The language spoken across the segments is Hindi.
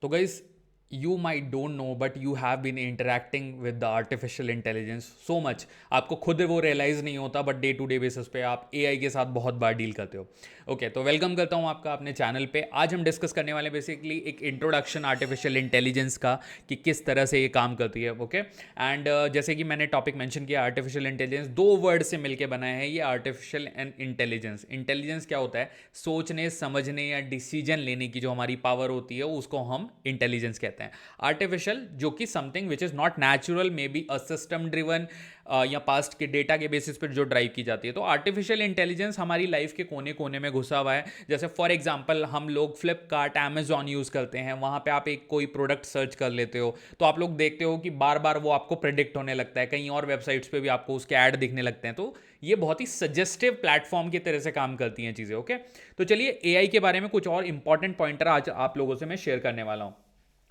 तो guys, you might don't know but you have been interacting with the artificial intelligence so much, आपको खुद वो रियलाइज नहीं होता but day to day basis पे आप एआई के साथ बहुत बार डील करते हो। ओके, तो वेलकम करता हूँ आपका अपने चैनल पे। आज हम डिस्कस करने वाले बेसिकली एक इंट्रोडक्शन आर्टिफिशियल इंटेलिजेंस का कि किस तरह से ये काम करती है। ओके, एंड जैसे कि मैंने टॉपिक मेंशन किया, आर्टिफिशियल इंटेलिजेंस दो वर्ड से मिलकर बना है ये आर्टिफिशियल एंड इंटेलिजेंस। इंटेलिजेंस क्या होता है? सोचने समझने या डिसीजन लेने की जो हमारी पावर होती है उसको हम इंटेलिजेंस कहते हैं। आर्टिफिशियल जो कि something which is not natural, may be a system driven या पास्ट के डेटा के बेसिस पर जो ड्राइव की जाती है। तो आर्टिफिशियल इंटेलिजेंस हमारी लाइफ के कोने कोने में घुसा हुआ है। जैसे फॉर एग्जांपल हम लोग फ्लिपकार्ट, अमेजॉन यूज़ करते हैं, वहाँ पे आप एक कोई प्रोडक्ट सर्च कर लेते हो तो आप लोग देखते हो कि बार बार वो आपको प्रेडिक्ट होने लगता है। कहीं और वेबसाइट्स पे भी आपको उसके ऐड दिखने लगते हैं। तो ये बहुत ही सजेस्टिव प्लेटफॉर्म की तरह से काम करती हैं चीज़ें। ओके, तो चलिए एआई के बारे में कुछ और इंपॉर्टेंट पॉइंटर आज आप लोगों से मैं शेयर करने वाला हूँ।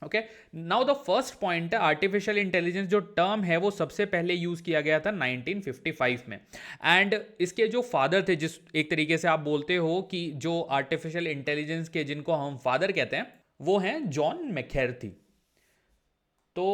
Okay, now the first point, artificial intelligence जो टर्म है वो सबसे पहले यूज किया गया था 1955 में। एंड इसके जो फादर थे, जिस एक तरीके से आप बोलते हो कि जो आर्टिफिशियल इंटेलिजेंस के जिनको हम फादर कहते हैं, वो हैं जॉन मैककार्थी। तो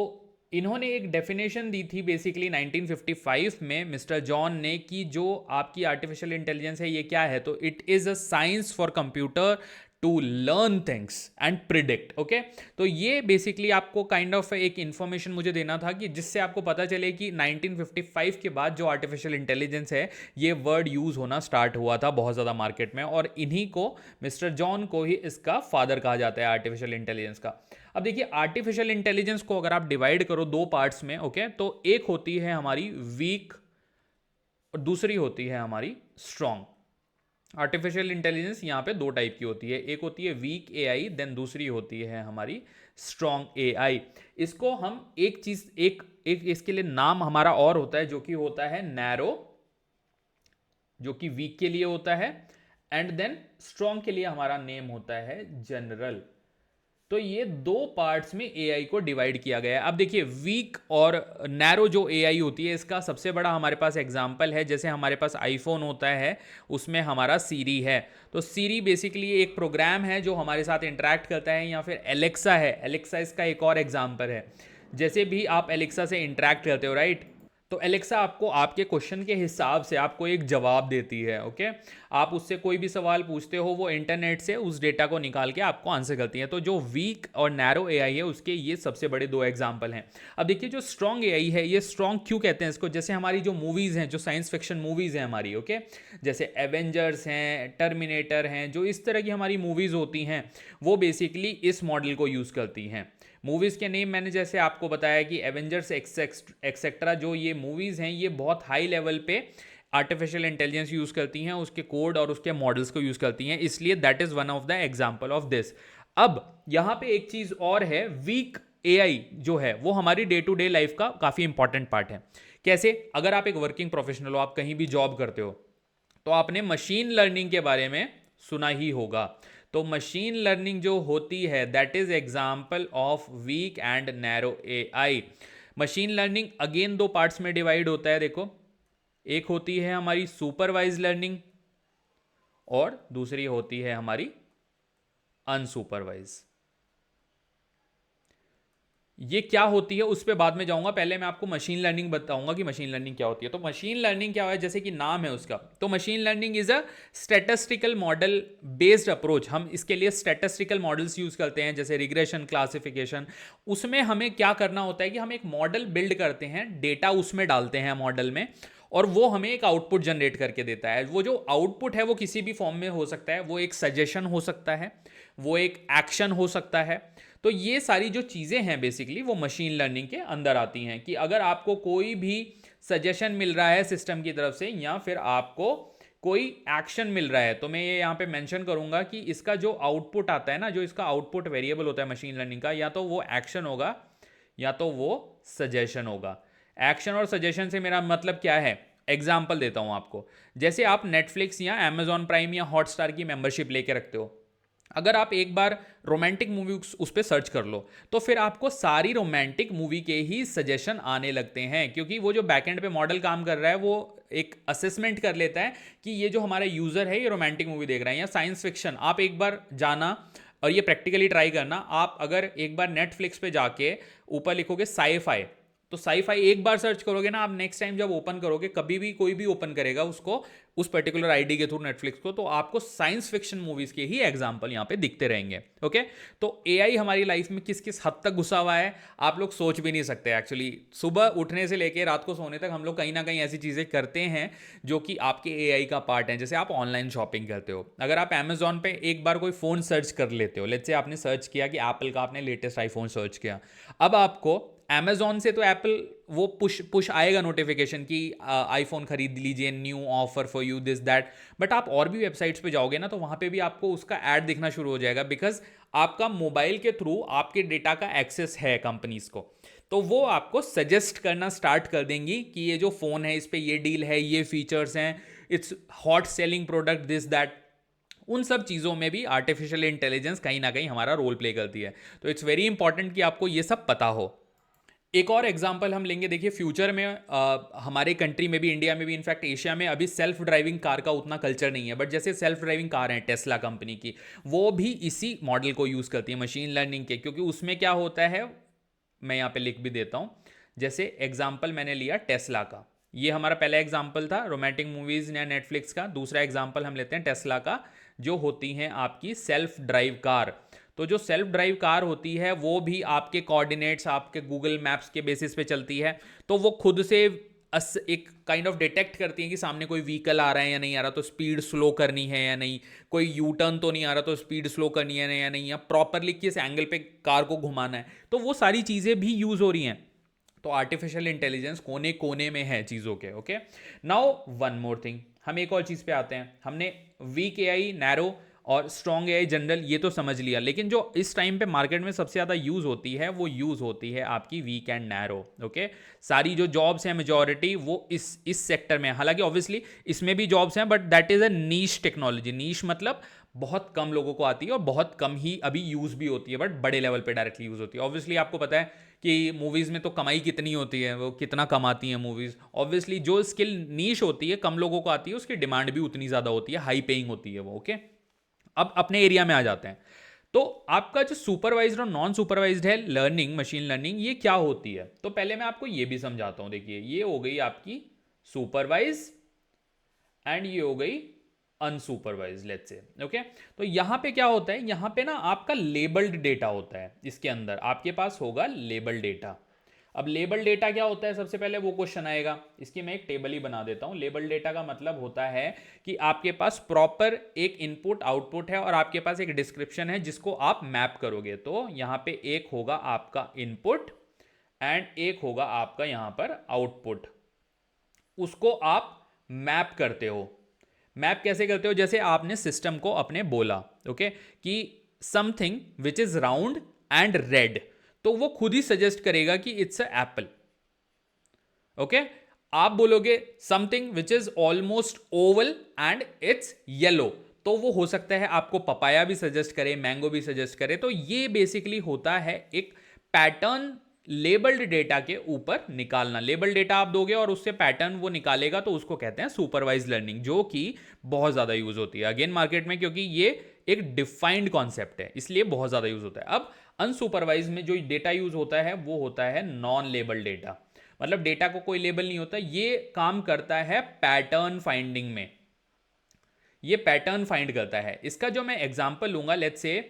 इन्होंने एक डेफिनेशन दी थी बेसिकली 1955 में मिस्टर जॉन ने कि जो आपकी आर्टिफिशियल इंटेलिजेंस है ये क्या है, तो it is a science for computer to learn things and predict. Okay, तो ये बेसिकली आपको काइंड ऑफ एक इंफॉर्मेशन मुझे देना था कि जिससे आपको पता चले कि 1955 के बाद जो आर्टिफिशियल इंटेलिजेंस है ये वर्ड यूज होना स्टार्ट हुआ था बहुत ज़्यादा मार्केट में, और इन्हीं को, मिस्टर जॉन को ही इसका फादर कहा जाता है आर्टिफिशियल इंटेलिजेंस का। अब देखिए, आर्टिफिशियल इंटेलिजेंस को अगर आप डिवाइड करो दो पार्ट्स में, ओके, तो एक होती है हमारी वीक और दूसरी होती है हमारी स्ट्रॉन्ग। आर्टिफिशियल इंटेलिजेंस यहाँ पे दो टाइप की होती है, एक होती है वीक एआई, देन दूसरी होती है हमारी स्ट्रॉन्ग एआई। इसको हम एक चीज एक एक इसके लिए नाम हमारा और होता है जो कि होता है नैरो, जो कि वीक के लिए होता है, एंड देन स्ट्रॉन्ग के लिए हमारा नेम होता है जनरल। तो ये दो पार्ट्स में एआई को डिवाइड किया गया है। अब देखिए, वीक और नैरो जो एआई होती है इसका सबसे बड़ा हमारे पास एग्जांपल है, जैसे हमारे पास आईफोन होता है, उसमें हमारा सीरी है। तो सीरी बेसिकली एक प्रोग्राम है जो हमारे साथ इंटरेक्ट करता है, या फिर एलेक्सा है, एलेक्सा इसका एक और एग्जांपल है। जैसे भी आप एलेक्सा से इंटरेक्ट करते हो, राइट, तो एलेक्सा आपको आपके क्वेश्चन के हिसाब से आपको एक जवाब देती है। ओके, आप उससे कोई भी सवाल पूछते हो, वो इंटरनेट से उस डेटा को निकाल के आपको आंसर करती है। तो जो वीक और नैरो एआई है उसके ये सबसे बड़े दो एग्जांपल हैं। अब देखिए, जो स्ट्रॉन्ग एआई है, ये स्ट्रॉन्ग क्यों कहते हैं इसको? जैसे हमारी जो मूवीज़ हैं, जो साइंस फिक्शन मूवीज़ हैं हमारी, ओके, जैसे एवेंजर्स हैं, टर्मिनेटर हैं, जो इस तरह की हमारी मूवीज़ होती हैं, वो बेसिकली इस मॉडल को यूज़ करती हैं। मूवीज़ के नेम मैंने जैसे आपको बताया कि एवेंजर्स एक्सेट्रा, जो ये मूवीज़ हैं ये बहुत हाई लेवल पे आर्टिफिशियल इंटेलिजेंस यूज़ करती हैं, उसके कोड और उसके मॉडल्स को यूज़ करती हैं, इसलिए that is one of the example of this. अब यहाँ पे एक चीज़ और है, वीक एआई जो है वो हमारी डे टू डे लाइफ का काफ़ी इंपॉर्टेंट पार्ट है। कैसे? अगर आप एक वर्किंग प्रोफेशनल हो, आप कहीं भी जॉब करते हो, तो आपने मशीन लर्निंग के बारे में सुना ही होगा। तो मशीन लर्निंग जो होती है that is example of weak and narrow AI. Machine learning again दो पार्ट्स में डिवाइड होता है। देखो, एक होती है हमारी सुपरवाइज लर्निंग और दूसरी होती है हमारी अनसुपरवाइज। ये क्या होती है उस पर बाद में जाऊंगा, पहले मैं आपको मशीन लर्निंग बताऊंगा कि मशीन लर्निंग क्या होती है। तो मशीन लर्निंग क्या है, जैसे कि नाम है उसका, तो machine learning is a statistical model based approach. हम इसके लिए स्टैटिस्टिकल मॉडल्स यूज करते हैं, जैसे रिग्रेशन, क्लासिफिकेशन। उसमें हमें क्या करना होता है कि हम एक मॉडल बिल्ड करते हैं, डेटा उसमें डालते हैं मॉडल में, और वो हमें एक आउटपुट जनरेट करके देता है। वो जो आउटपुट है वो किसी भी फॉर्म में हो सकता है, वो एक सजेशन हो सकता है, वो एक एक्शन हो सकता है। तो ये सारी जो चीज़ें हैं बेसिकली वो मशीन लर्निंग के अंदर आती हैं, कि अगर आपको कोई भी सजेशन मिल रहा है सिस्टम की तरफ से, या फिर आपको कोई एक्शन मिल रहा है, तो मैं ये यहाँ पे मेंशन करूँगा कि इसका जो आउटपुट आता है ना, जो इसका आउटपुट वेरिएबल होता है मशीन लर्निंग का, या तो वो एक्शन होगा या तो वो सजेशन होगा। एक्शन और सजेशन से मेरा मतलब क्या है, एग्जाम्पल देता हूँ आपको। जैसे आप नेटफ्लिक्स या अमेजॉन प्राइम या हॉटस्टार की मेंबरशिप लेके रखते हो, अगर आप एक बार रोमांटिक मूवी उस पर सर्च कर लो, तो फिर आपको सारी रोमांटिक मूवी के ही सजेशन आने लगते हैं, क्योंकि वो जो बैकएंड पे मॉडल काम कर रहा है वो एक असेसमेंट कर लेता है कि ये जो हमारा यूज़र है ये रोमांटिक मूवी देख रहा है या साइंस फिक्शन। आप एक बार जाना और ये प्रैक्टिकली ट्राई करना, आप अगर एक बार नेटफ्लिक्स पे जाके ऊपर लिखोगे साईफाई, तो साईफाई एक बार सर्च करोगे ना, आप नेक्स्ट टाइम जब ओपन करोगे, कभी भी कोई भी ओपन करेगा उसको उस पर्टिकुलर आईडी के थ्रू नेटफ्लिक्स को, तो आपको साइंस फिक्शन मूवीज के ही एग्जांपल यहाँ पे दिखते रहेंगे। ओके, तो एआई हमारी लाइफ में किस किस हद तक घुसा हुआ है आप लोग सोच भी नहीं सकते। एक्चुअली सुबह उठने से लेके रात को सोने तक हम लोग कहीं ना कहीं ऐसी चीजें करते हैं जो कि आपके एआई का पार्ट है। जैसे आप ऑनलाइन शॉपिंग करते हो, अगर आप अमेजोन पे एक बार कोई फोन सर्च कर लेते हो, लेट्स से आपने सर्च किया कि एप्पल का, आपने लेटेस्ट आईफोन सर्च किया, अब आपको अमेजोन से तो एप्पल वो पुश आएगा नोटिफिकेशन कि आईफोन खरीद लीजिए, new offer for you, this that. But आप और भी वेबसाइट्स पे जाओगे ना, तो वहां पे भी आपको उसका ऐड दिखना शुरू हो जाएगा, बिकॉज आपका मोबाइल के थ्रू आपके डेटा का एक्सेस है कंपनीज को, तो वो आपको सजेस्ट करना स्टार्ट कर देंगी कि ये जो फोन है इस पे ये डील है, ये फीचर्स हैं, it's hot selling product, this that. उन सब चीज़ों में भी आर्टिफिशियल इंटेलिजेंस कहीं ना कहीं हमारा रोल प्ले करती है। तो इट्स वेरी इंपॉर्टेंट कि आपको ये सब पता हो। एक और एग्जांपल हम लेंगे, देखिए फ्यूचर में हमारे कंट्री में भी, इंडिया में भी, इनफैक्ट एशिया में अभी सेल्फ ड्राइविंग कार का उतना कल्चर नहीं है, बट जैसे सेल्फ ड्राइविंग कार है टेस्ला कंपनी की, वो भी इसी मॉडल को यूज़ करती है, मशीन लर्निंग के। क्योंकि उसमें क्या होता है, मैं यहाँ पे लिख भी देता हूँ, जैसे एग्जाम्पल मैंने लिया टेस्ला का, ये हमारा पहला एग्जाम्पल था रोमांटिक मूवीज़ या नेटफ्लिक्स का। दूसरा एग्जाम्पल हम लेते हैं टेस्ला का, जो होती हैं आपकी सेल्फ ड्राइव कार। तो जो सेल्फ ड्राइव कार होती है वो भी आपके कोऑर्डिनेट्स, आपके गूगल मैप्स के बेसिस पे चलती है। तो वो खुद से एक काइंड ऑफ डिटेक्ट करती है कि सामने कोई व्हीकल आ रहा है या नहीं आ रहा, तो स्पीड स्लो करनी है या नहीं, कोई यू टर्न तो नहीं आ रहा तो स्पीड स्लो करनी है या नहीं, या प्रॉपरली किस एंगल पे कार को घुमाना है। तो वो सारी चीज़ें भी यूज़ हो रही हैं। तो आर्टिफिशियल इंटेलिजेंस कोने कोने में है चीज़ों के। Okay, now one more thing, हम एक और चीज़ पे आते हैं। हमने वीक एआई, नैरो और स्ट्रॉन्ग एआई जनरल ये तो समझ लिया, लेकिन जो इस टाइम पे मार्केट में सबसे ज़्यादा यूज़ होती है वो यूज़ होती है आपकी वीक एंड नैरो। ओके, सारी जो जॉब्स हैं मेजॉरिटी वो इस सेक्टर में है। हालांकि ऑब्वियसली इसमें भी जॉब्स हैं, but that is a niche technology. Niche मतलब बहुत कम लोगों को आती है और बहुत कम ही अभी यूज़ भी होती है, बट बड़े लेवल पे डायरेक्टली यूज़ होती है। ऑब्वियसली आपको पता है कि मूवीज़ में तो कमाई कितनी होती है, वो कितना कमाती हैं मूवीज़। ऑब्वियसली जो स्किल नीश होती है, कम लोगों को आती है, उसकी डिमांड भी उतनी ज़्यादा होती है, हाई पेइंग होती है वो। ओके, अब अपने एरिया में आ जाते हैं। तो आपका जो सुपरवाइज्ड और नॉन सुपरवाइज्ड है लर्निंग, मशीन लर्निंग, ये क्या होती है? तो पहले मैं आपको ये भी समझाता हूं। देखिए, ये हो गई आपकी सुपरवाइज एंड ये हो गई अनसुपरवाइज, लेट्स से। ओके, तो यहां पे क्या होता है, यहां पे ना आपका लेबल्ड डेटा होता है। इसके अंदर आपके पास होगा लेबल डेटा। अब लेबल डेटा क्या होता है, सबसे पहले वो क्वेश्चन आएगा। इसकी मैं एक टेबल ही बना देता हूं। लेबल डेटा का मतलब होता है कि आपके पास प्रॉपर एक इनपुट आउटपुट है और आपके पास एक डिस्क्रिप्शन है जिसको आप मैप करोगे। तो यहां पे एक होगा आपका इनपुट एंड एक होगा आपका यहां पर आउटपुट। उसको आप मैप करते हो। मैप कैसे करते हो? जैसे आपने सिस्टम को अपने बोला, ओके, कि something which is round and red, तो वो खुद ही सजेस्ट करेगा कि इट्स अ एप्पल। ओके, आप बोलोगे something which is almost Oval and it's yellow, तो वो हो सकता है आपको पपाया भी सजेस्ट करे, मैंगो भी सजेस्ट करे। तो ये बेसिकली होता है एक पैटर्न लेबल्ड डेटा के ऊपर निकालना। लेबल डेटा आप दोगे और उससे पैटर्न वो निकालेगा, तो उसको कहते हैं सुपरवाइज लर्निंग, जो कि बहुत ज्यादा यूज होती है अगेन मार्केट में, क्योंकि ये एक डिफाइंड कॉन्सेप्ट है, इसलिए बहुत ज्यादा यूज होता है। अब अनसुपरवाइज में जो डेटा यूज होता है वो होता है नॉन लेबल डेटा। मतलब डेटा को कोई लेबल नहीं होता, ये काम करता है पैटर्न फाइंडिंग में। ये पैटर्न फाइंड करता है। इसका जो मैं एग्जांपल लूंगा, लेट्स से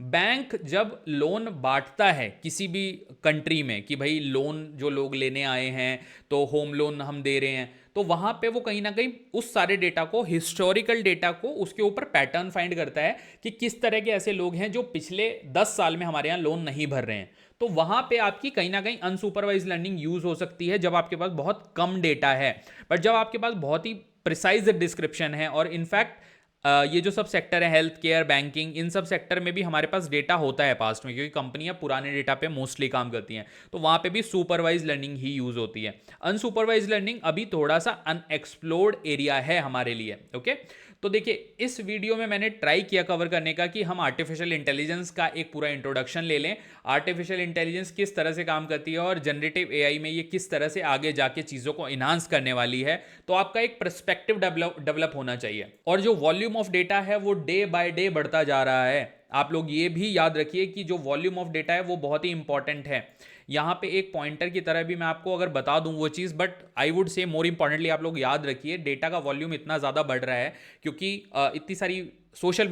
बैंक जब लोन बांटता है किसी भी कंट्री में कि भाई लोन जो लोग लेने आए हैं तो होम लोन हम दे रहे हैं, तो वहां पे वो कहीं ना कहीं उस सारे डेटा को, हिस्टोरिकल डेटा को, उसके ऊपर पैटर्न फाइंड करता है कि किस तरह के ऐसे लोग हैं जो पिछले 10 साल में हमारे यहाँ लोन नहीं भर रहे हैं। तो वहां पे आपकी कहीं ना कहीं अनसुपरवाइज लर्निंग यूज हो सकती है जब आपके पास बहुत कम डेटा है। बट जब आपके पास बहुत ही प्रिसाइज डिस्क्रिप्शन है, और इनफैक्ट ये जो सब सेक्टर है, हेल्थ केयर, बैंकिंग, इन सब सेक्टर में भी हमारे पास डेटा होता है पास्ट में, क्योंकि कंपनियां पुराने डेटा पे मोस्टली काम करती हैं, तो वहां पे भी सुपरवाइज लर्निंग ही यूज होती है। अनसुपरवाइज लर्निंग अभी थोड़ा सा अनएक्सप्लोर्ड एरिया है हमारे लिए। ओके, तो देखिए इस वीडियो में मैंने ट्राई किया कवर करने का कि हम आर्टिफिशियल इंटेलिजेंस का एक पूरा इंट्रोडक्शन ले लें, आर्टिफिशियल इंटेलिजेंस किस तरह से काम करती है और जनरेटिव एआई में ये किस तरह से आगे जाके चीज़ों को इन्हांस करने वाली है। तो आपका एक पर्सपेक्टिव डेवलप होना चाहिए। और जो वॉल्यूम ऑफ डेटा है वो डे बाय डे बढ़ता जा रहा है। आप लोग ये भी याद रखिए कि जो वॉल्यूम ऑफ डेटा है वो बहुत ही इंपॉर्टेंट है। यहाँ पे एक पॉइंटर की तरह भी मैं आपको अगर बता दूं वो चीज़, but I would say more importantly आप लोग याद रखिए डेटा का वॉल्यूम इतना ज़्यादा बढ़ रहा है क्योंकि इतनी सारी सोशल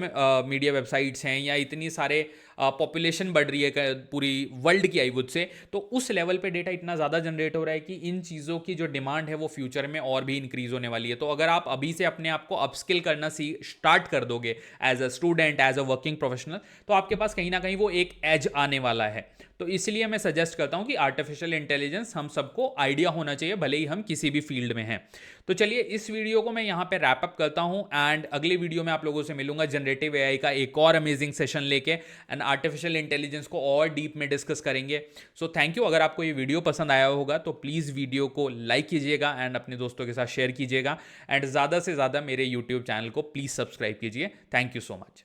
मीडिया वेबसाइट्स हैं या इतनी सारे पॉपुलेशन बढ़ रही है पूरी वर्ल्ड की आई वुड से, तो उस लेवल पे डेटा इतना ज़्यादा जनरेट हो रहा है कि इन चीज़ों की जो डिमांड है वो फ्यूचर में और भी इंक्रीज होने वाली है। तो अगर आप अभी से अपने आप को अपस्किल करना स्टार्ट कर दोगे as a student, as a working professional, तो आपके पास कहीं ना कहीं वो एक एज आने वाला है। तो इसलिए मैं सजेस्ट करता हूं कि आर्टिफिशियल इंटेलिजेंस हम सबको आइडिया होना चाहिए, भले ही हम किसी भी फील्ड में हैं। तो चलिए इस वीडियो को मैं यहां पे रैप अप करता हूं एंड अगले वीडियो में आप लोगों से मिलूंगा जनरेटिव एआई का एक और अमेजिंग सेशन लेके एंड आर्टिफिशियल इंटेलिजेंस को और डीप में डिस्कस करेंगे। So thank you. अगर आपको ये वीडियो पसंद आया होगा तो प्लीज़ वीडियो को लाइक कीजिएगा एंड अपने दोस्तों के साथ शेयर कीजिएगा एंड ज़्यादा से ज़्यादा मेरे यूट्यूब चैनल को प्लीज़ सब्सक्राइब कीजिए। Thank you so much.